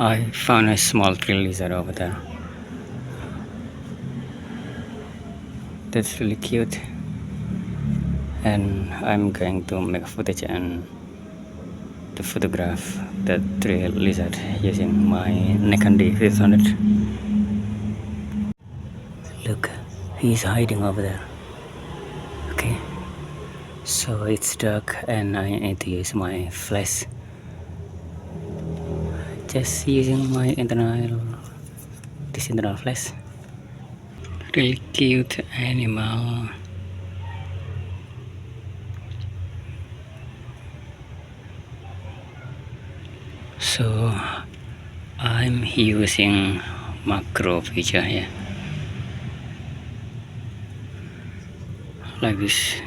I found a small tree lizard over there. That's really cute. And I'm going to make footage and to photograph that tree lizard using my Nikon D5200. Look, he's hiding over there. Okay, so it's dark and I need to use my flash. Just using my internal flash. Really cute animal. So I'm using macro picture here, like this.